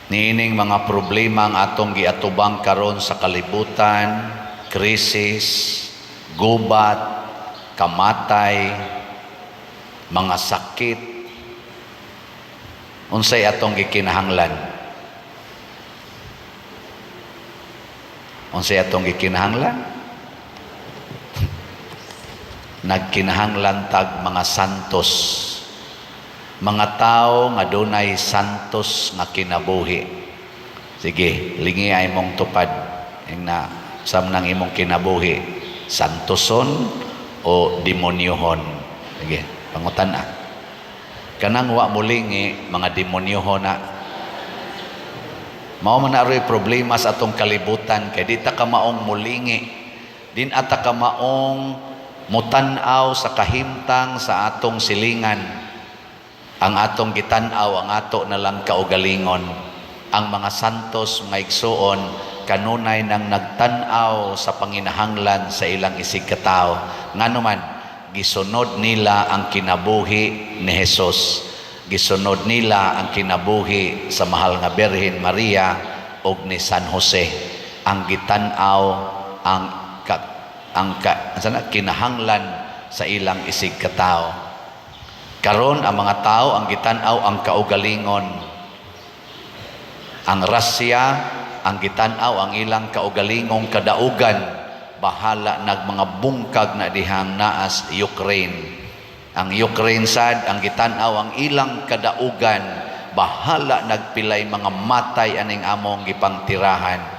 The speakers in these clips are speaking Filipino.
niining mga problema ang atong giatubang karon sa kalibutan, krisis, gubat, kamatay, mga sakit, unsay atong gikinahanglan? Unsay atong gikinahanglan? Nagkinahanglan tag mga santos, mga tao nga dunay santos nga kinabuhi. Sige, lingi ay mong tupad ing na samnang imong kinabuhi, santoson o demonyohon. Sige, pangutan na. Kanang wa mulingi mga demonyohon na. Mao man aroy problema sa atong kalibutan kay di ta ka maong mulingi, din ata ka maong mutan-aw sa kahimtang sa atong silingan. Ang atong gitan-aw ang ato na lang kaugalingon. Ang mga santos nga igsuon kanunay nang nagtan-aw sa panginahanglan sa ilang isig katao. Nganuman gisunod nila ang kinabuhi ni Jesus. Gisunod nila ang kinabuhi sa mahal nga Birhen Maria ug ni San Jose. Ang gitan-aw ang kinahanglan sa ilang isig katao. Karon ang mga tao ang gitan-aw ang kaugalingon. Ang Russia ang gitan-aw ang ilang kaugalingong kadaugan. Bahala nag mga bungkag na dihang naas Ukraine. Ang Ukraine sad ang gitan-aw ang ilang kadaugan. Bahala nagpilay mga matay aning among gipangtirahan.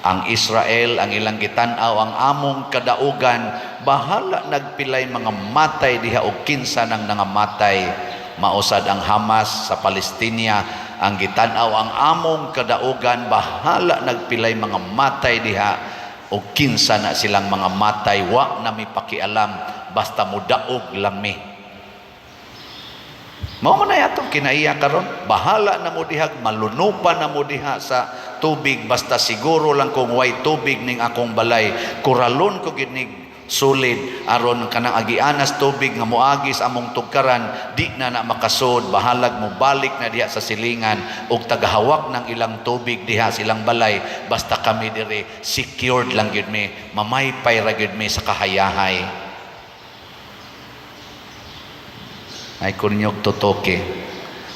Ang Israel ang ilang gitan-aw ang among kadaugan. Bahala nagpilay mga matay diha og kinsa nang nangamatay. Mausad ang Hamas sa Palestina ang gitan-aw ang among kadaugan. Bahala nagpilay mga matay diha og kinsa na silang mga matay. Wa na mi pakialam basta mudaog lang mi. Mao man ay atong kinaiya karon. Bahala na mo diha, malunupan na mo diha sa tubig basta siguro lang kung way tubig ning akong balay. Kuralon ko ginig sulid aron kanang agianas tubig nga moagis among tugkaran di na makasud. Bahalag mo balik na diha sa silingan ug tagahawak ng ilang tubig diha silang balay basta kami dire secured lang gyud mi, mamaypay ra gyud mi sa kahayahay. Ay kunyog tutoke.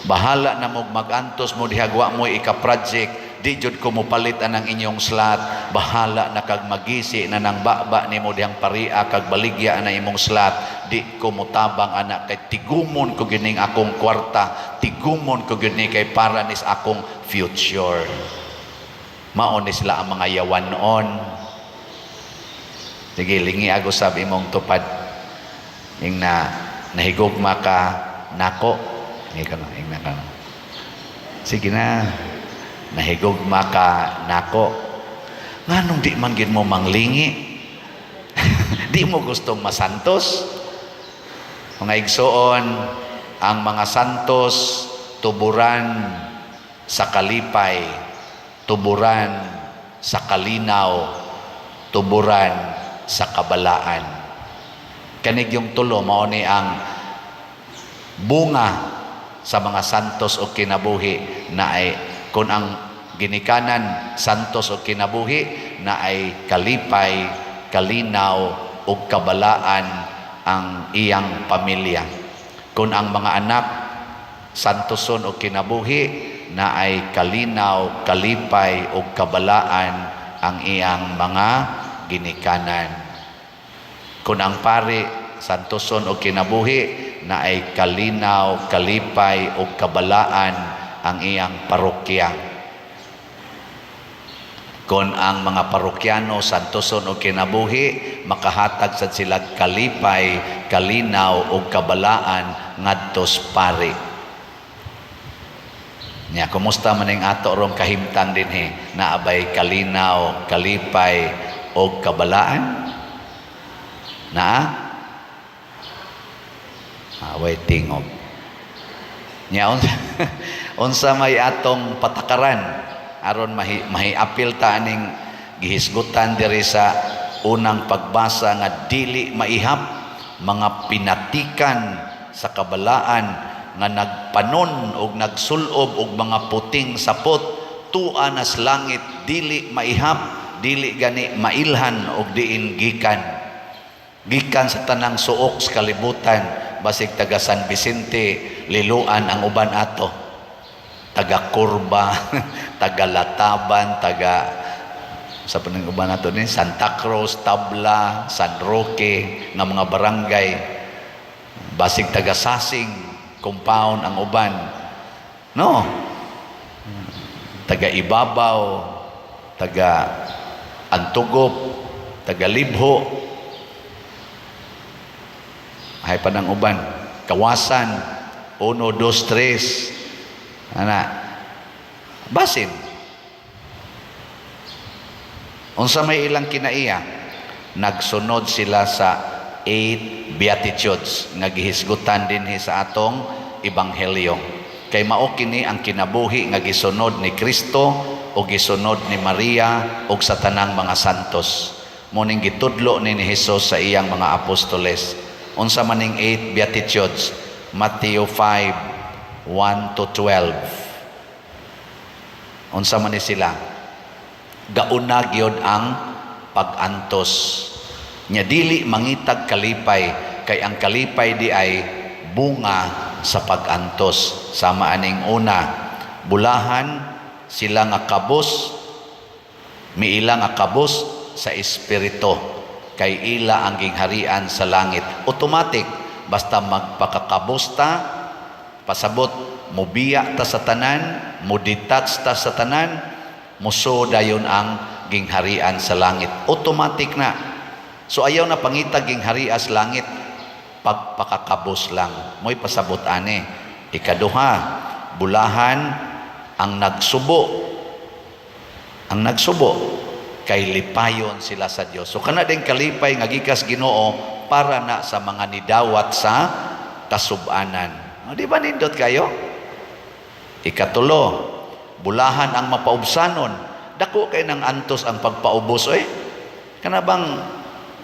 Bahala na mo magantos mo dihagwa mo ika-project. Di jud ko mo palit anang inyong slot. Bahala na kag magisi na nang baba ni mo dihang paria kag baligya na imong slot. Di ko mo tabang anak kay tigumon ko gining akong kwarta. Tigumon ko gini kay para nis akong future. Maon ni sila ang mga yawanon. Sige, lingi ako sabi imong tupad. Ing na nahigugma ka nako. Sige na. Nahigugma ka nako. Nganong di man gid mo manglingi? Di mo gustong masantos? Mga igsoon, ang mga santos tuburan sa kalipay, tuburan sa kalinaw, tuburan sa kabalaan. Kanig yung tulo mao ni ang bunga sa mga santos o kinabuhi na ay kung ang ginikanan santos o kinabuhi na ay kalipay, kalinaw o kabalaan ang iyang pamilya. Kung ang mga anak santoson o kinabuhi na ay kalinaw, kalipay o kabalaan ang iyang mga ginikanan. Kung ang pari santoson o kinabuhi na ay kalinaw, kalipay o kabalaan ang iyang parokya. Kung ang mga parokyano santoson o kinabuhi makahatag sa sila kalipay, kalinaw o kabalaan ngadtos pari. Nya kumusta man ning ato rong kahimtang dinhi na abay kalinaw, kalipay o kabalaan? Na way tingog nya unsa may atong patakaran aron mahiapil ta aning gihisgutan diri sa unang pagbasa nga dili maihap mga pinatikan sa kabalaan nga nagpanon og nagsulob og mga puting sapot tua nas langit, dili maihap, dili gani mailhan og diin gikan sa tanang suok sa kalibutan. Basig taga San Vicente liluan ang uban ato, taga Curva taga Lataban, taga sa panang uban nato ni Santa Cruz, Tabla, San Roque nga mga barangay. Basig taga Sasing compound ang uban, no, taga Ibabaw, taga Antugop, taga Libho, ay panang uban, Kawasan 1, 2, 3 ana basin. Unsa may ilang kinaiya, nagsunod sila sa 8 Beatitudes nga gihisgutan dinhi sa atong ebanghelyo. Kay mao kini ang kinabuhi nga gisunod ni Kristo o gisunod ni Maria ug sa tanang mga santos. Muning gitudlo ni Hesus sa iyang mga apostoles. Unsa maning 8 Beatitudes? Matthew 5, 1 to 12. Unsa man ni sila? Gauna gyud ang pag-antos. Nya dili mangitag kalipay, kay ang kalipay di ay bunga sa pag-antos. Sama aning una, bulahan sila nga kabos, miila nga kabos sa espiritu, kay ila ang gingharian sa langit. Automatic, basta magpakakabusta, pasabot, mubiya ta sa tanan, mudetach ta sa tanan, musoda yun ang gingharian sa langit. Automatic na. So ayaw na pangitag gingharian sa langit, pagpakakabos lang. Mo'y pasabot ani. Ikaduha, bulahan ang nagsubo. Ang nagsubo, kay lipayon sila sa Dios. So kana din kalipay nga gikas Ginoo para na sa mga nidawat sa kasub-anan. Di ba nindot kayo? Ikatulo, bulahan ang mapaubsanon. Dako kay nang antos ang pagpaubos kana bang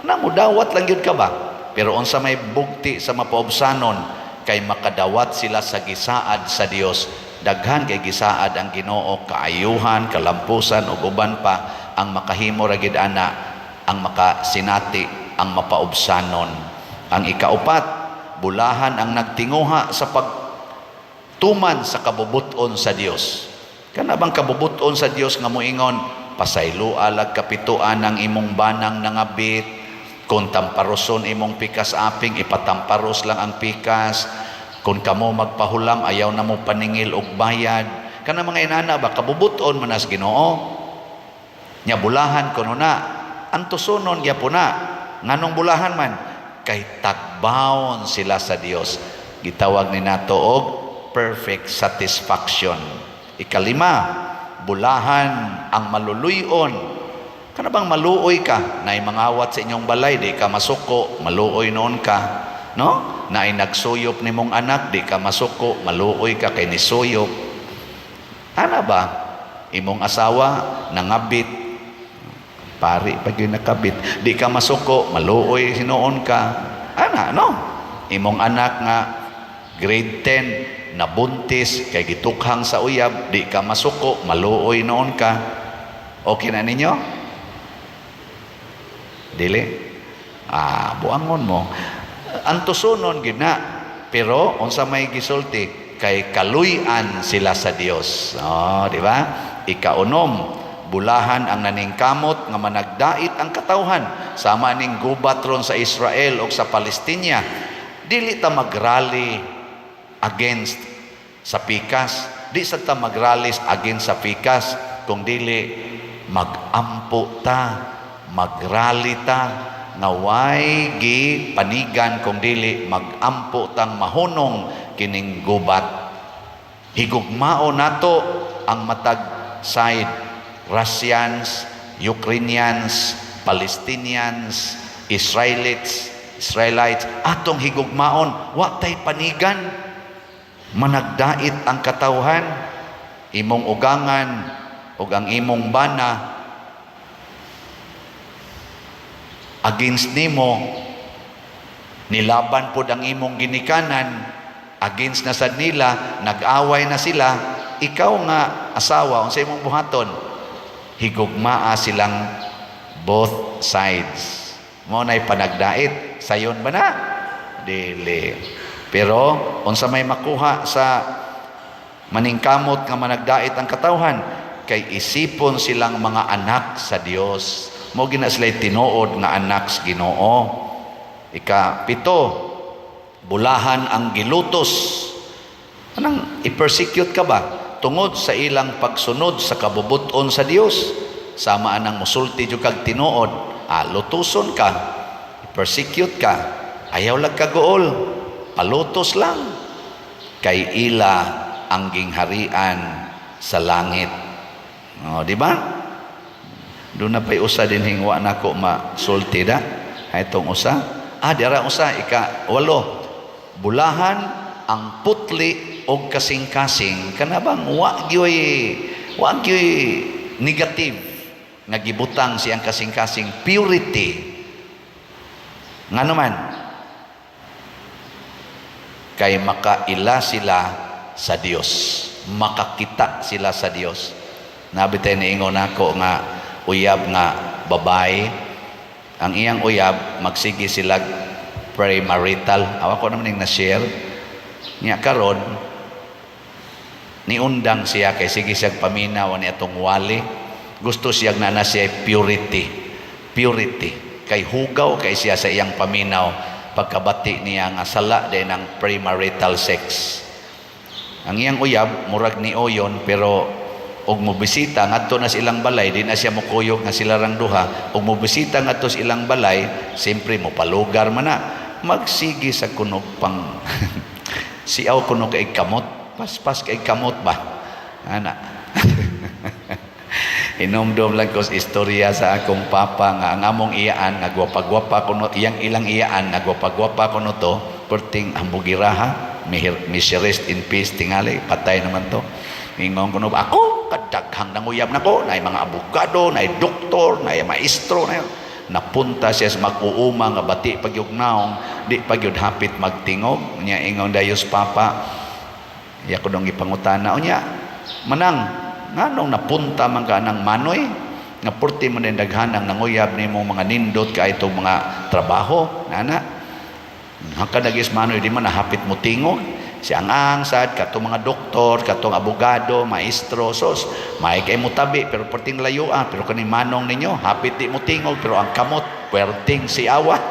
namudawat lang yun ka ba? Pero unsa may bugti sa mapaubsanon, kay makadawat sila sa gisaad sa Dios. Daghan kay gisaad ang Ginoo, kaayuhan, kalampusan ug uban pa ang makahimo ra gid ana, ang makasinati, ang mapaubsanon. Ang ikaupat, bulahan ang nagtinguha sa pagtuman sa kabubuton sa Dios. Kana bang kabubuton sa Dios nga moingon, pasaylo alag kapituan ang imong banang nangabit, kung tamparoson imong pikas aping, ipatamparos lang ang pikas, kung kamo magpahulam ayaw na mo paningil og bayad. Kana mga inana ba kabubuton man as Ginoo? Nya bulahan kuno na antusonon gyapon na. Nganong bulahan man? Kay tagbawon sila sa Dios. Gitawag ni nato og perfect satisfaction. Ikalima, bulahan ang maluluyon. Kana bang maluoy ka? Naay mangawat sa inyong balay, di ka masuko, maluoy noon ka, no? Naay nagsuyop nimong anak, di ka masuko, maluoy ka kay nisuyop. Ana ba? Imong asawa nangabit, pari pag yun nakabit, di ka masuko, maluoy hinoon ka. Ana, no? Imong anak nga grade 10 nabuntis kay gitukhang sa uyab, di ka masuko, maluoy noon ka. Okay na ninyo? Dili? Buangon mo. Antusunon gid na. Pero unsa may gisulti, kay kaluy-an sila sa Dios. Di ba? Ikaunom, bulahan ang naningkamot nga managdait ang katawhan, sama ning gubat ron sa Israel o sa Palestina. Dili ta magrally against sa pikas, di sa ta magrally against sa pikas, kung dili magampo ta, magrally ta, naway gi panigan, kung dili magampo tang mahunong kining gubat. Higugmao nato ang matag side, Russians, Ukrainians, Palestinians, Israelites, atong higugmaon, wa tay panigan, managdait ang katawhan, imong ugangan ug ang imong bana against nimo, nilaban pod ang imong ginikanan, against na sad nila, nag-away na sila, ikaw nga asawa, unsay imong buhaton? Higugmaa silang both sides. Mo na'y panagdait, sayon ba na? Dili. Pero unsa may makuha sa maningkamot nga managdait ang katawhan, kay isipon silang mga anak sa Dios. Mo gina sila'y tinuod nga anak sa Ginoo. Ika-7, bulahan ang gilutos. Anang i-persecute ka ba? Tungod sa ilang pagsunod sa kabubuton sa Dios. Sama anang musulti jud kag tinuod, lutuson ka, i-persecute ka, ayaw lang kagool, palutos lang. Kay ila ang gingharian sa langit. O, di ba? Doon na pa'y usa din hingwa na ko masulti da. Itong usa. Dira usa, ika-8. Bulahan ang putli o kasing-kasing. Kanabang wagyoy negative. Nagibutang siyang kasing-kasing purity. Nga naman, kay makaila sila sa Dios. Makakita sila sa Dios. Nabitay ni ingon ako nga uyab nga babae, ang iyang uyab magsigi sila premarital. Awa ko naman yung na-share niya karon, niundang siya kay sige siyang paminaw ni atong wali. Gusto siya na siya purity kay hugaw kay siya sa iyang paminaw pagkabati niya nga sala din ng premarital sex. Ang iyang uyab murag ni oyon, pero og mobisita ngadto na sa ilang balay, di na siya mukuyog nga sila rang duha. Og mobisita ngadto sa ilang balay, siyempre mo palugar man na, magsigi sa kunog pang siaw kunog kay kamot, paspas kay kamot ba ana. Inomdom lang ko istorya sa akong papa nga ang among iyaan nga gwapa-gwapa kuno, iyang ilang iyaan nga gwapa-gwapa kuno to, perting ambugiraha, may rest in peace tingali, patay naman to. Ingon ko no, ako kadaghang nanguyab nako, nay mga abogado, nay doktor, nay maestro, nay napunta siya sa mag-uuma nga bati pagyugnaong, di pagyud hapit magtingog nya. Ingon dayos papa, iya ko dong ipangutana unya, manang nganong napunta man ka ng manoy nga purti man din daghanang nanguyab nimo mga nindot ka itong mga trabaho nana hakadagis manoy di man nahapit mo tingog siyang angsad katong mga doktor, katong abogado, maestro, sos may kay mo tabi pero perting layo pero kani manong ninyo hapit di mo tingog pero ang kamot perting si awa.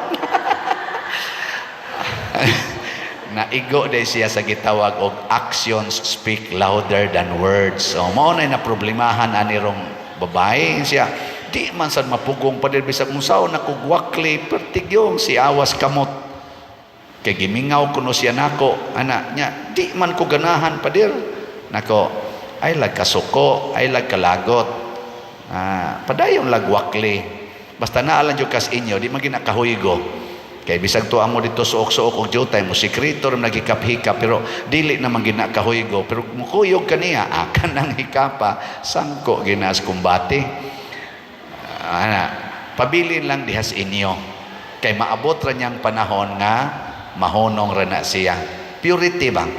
Naigo day siya sa gitawag og actions speak louder than words. So mao na problemahan anirong babae siya, di man sad mapugong pa din bisag unsaon nakugwakli pertigyong si awas kamot. Kay gimingaw kuno siya nako ana nya, di man ko ganahan pa dir nako ay lag kasuko, ay lag kalagot. Padayon lag wakli. Basta naalan jud kas inyo di man ginakahuygo. Kay bisag to amo dito suok-suok og jutay mo sekretor nagikap-hikap pero dili naman ginakahuygo, pero mukuyog kaniya akan nang hikapa sangko ginas kumbati. Pabilin lang dihas inyo kay maabot ra niyang panahon nga mahunong ra na siya. Purity bang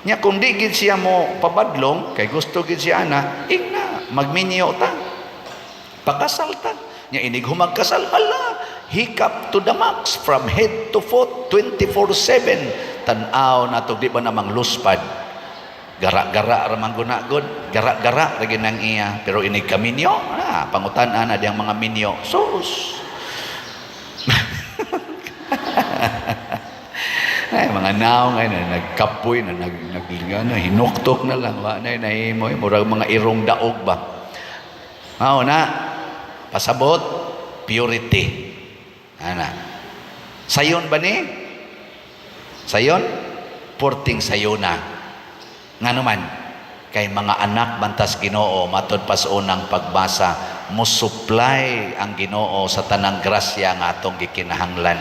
nya kung di gid siya mo pabadlong kay gusto gid siya ana igna magminyo ta pakasal ta nya inig humagkasal ala hikap to the max from head to foot 24/7 tan-aw nato di ba namang luspad gara-gara ramang gunagod gara-gara lagi nang iya pero inig kaminyo pangutan-an na diyang mga minyo sus. Ay mga naong ay nagkapoy na naglingan hinuktok na lang wa na nahimoy murag mga irong daog ba mao na pasabot purity. Sayon ba ni? Sayon? Porting sayona. Nga naman, kay mga anak bantas Ginoo, matod pas unang pagbasa, musupply ang Ginoo sa tanang grasya nga atong gikinahanglan.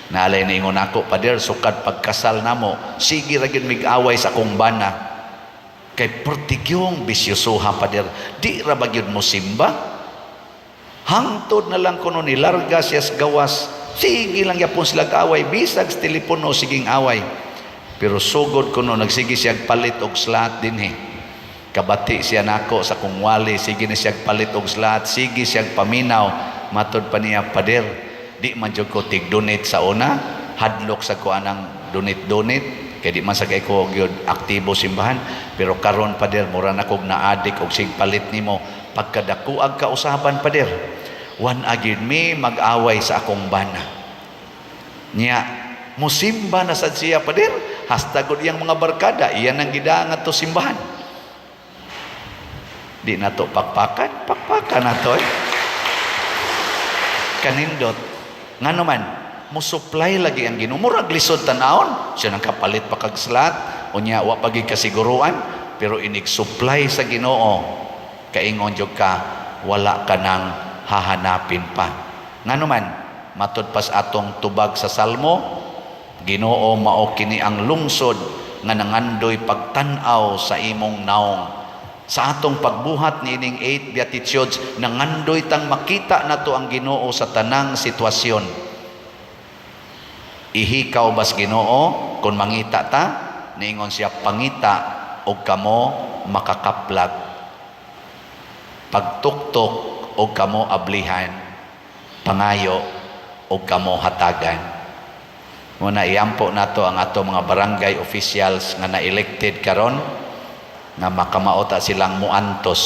Naalay na ingon ako, pader, sukad pagkasal namo, sige ra gyud mig-away sa akong bana. Kay portigyong bisyosuha, pader, di ra ba gyud mo simba? Hangtod na lang kuno nilarga siya sa gawas, sige lang yapon sila kaaway, bisag sa telepono siging away. Pero sugod ko no, nagsige siya palit og slat din Kabati siya nako sa kung wali, sige na siya palit og slat, sige siya paminaw, matod pa niya, pader, di man jud ko tig-donate sa una, hadlok sa ko anang donate, kaya di man sa kay ko gyud aktibo simbahan, pero karon pader, mura na kog naadik og sig palit nimo, pagkadakuag ka usapan pader, wan agid mi mag-away sa akong bana. Nya, musimba na sad siya pader, hastagod iyang mga barkada, iyan ang gidaangat to simbahan. Di na to pakpakan na to kanindot nga naman musupply lagi ang Ginoo, murag lisod tanawon siya nang kapalit pa kag slat unya wa pagi kasiguruan, pero inig supply sa Ginoo kaingon jud ka wala ka nang hahanapin pa. Nga naman matud pas atong tubag sa Salmo, Ginoo mao kini ang lungsod nga nangandoy pagtan-aw sa imong naong. Sa atong pagbuhat niining 8 Beatitudes, nangandoy tang makita nato ang Ginoo sa tanang sitwasyon. Ihikaw bas Ginoo kung mangita ta, niingon siya pangita og kamo makakaplag. Pagtuktok og kamo ablihan, pangayo og kamo hatagan. Muna iampo nato ang ato mga barangay officials nga na-elected karon, nga makamaota silang muantos.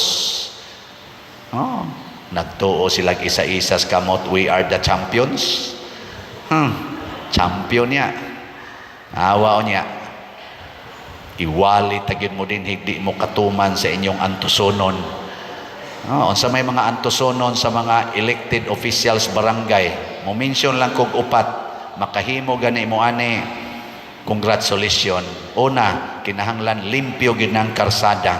Nagtuo silang isa-isa sa kamot, we are the champions. Champion niya. Awa niya. Iwali tagid mo din, hindi mo katuman sa inyong antusonon. Sa may mga antusonon sa mga elected officials barangay, mo mention lang kog upat, makahimo gani mo ani. Congratulations. Una, kinahanglan limpyo ginang karsada.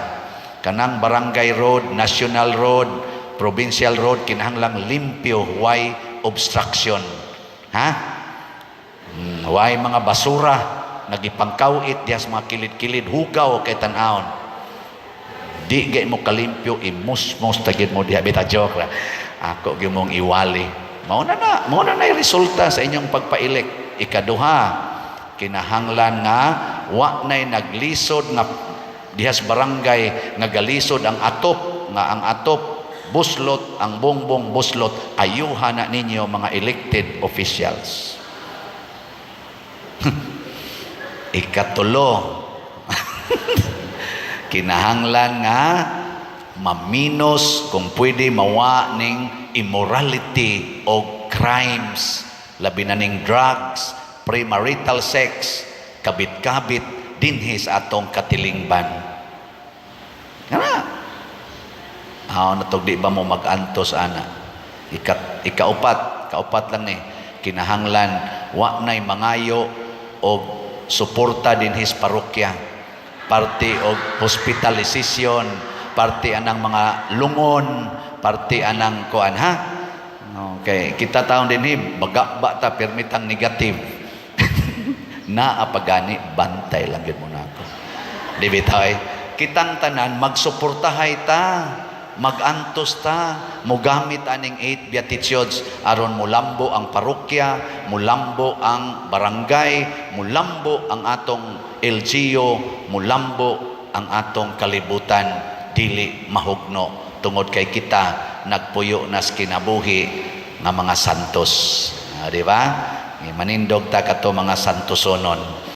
Kanang barangay road, national road, provincial road, kinahanglang limpyo, why obstruction. Why mga basura, nagipangkawit diya sa mga kilid-kilid, hugaw kay tan-aon. Di gay mo kalimpyo, imus-mus tagid mo diya, bita joke ra. Ako gimong iwali. Mauna na resulta sa inyong pagpailik. Ikaduha, kinahanglan nga wa nay naglisod nga dihas barangay nga galisod ang atop, nga ang atop buslot, ang bongbong buslot, ayuhan na ninyo mga elected officials. Ikatulo, kinahanglan nga maminos kung pwede mawa ning immorality o crimes, labi na ning drugs, premarital sex, kabit-kabit dinhi sa atong katilingban. Natog di ba mo mag-antos ana? Kaupat lang ni, kinahanglan wa nay mangayo og suporta dinhi sa parokya, parte og hospitalization, parte anang mga lungon, parte anang kuan Okay, kita taon dinhi baga ta permitang negative. Naapagani, bantay lang yun muna ako. Di bitay, kitang tanan, magsuportahay ta, magantos ta, mugamit aning 8 Beatitudes, aron mulambo ang parokya, mulambo ang barangay, mulambo ang atong LGU, mulambo ang atong kalibutan, dili mahugno. Tungod kay kita, nagpuyo nas kinabuhi nga mga santos. Di ba? Manindog ta kato mga santusonon.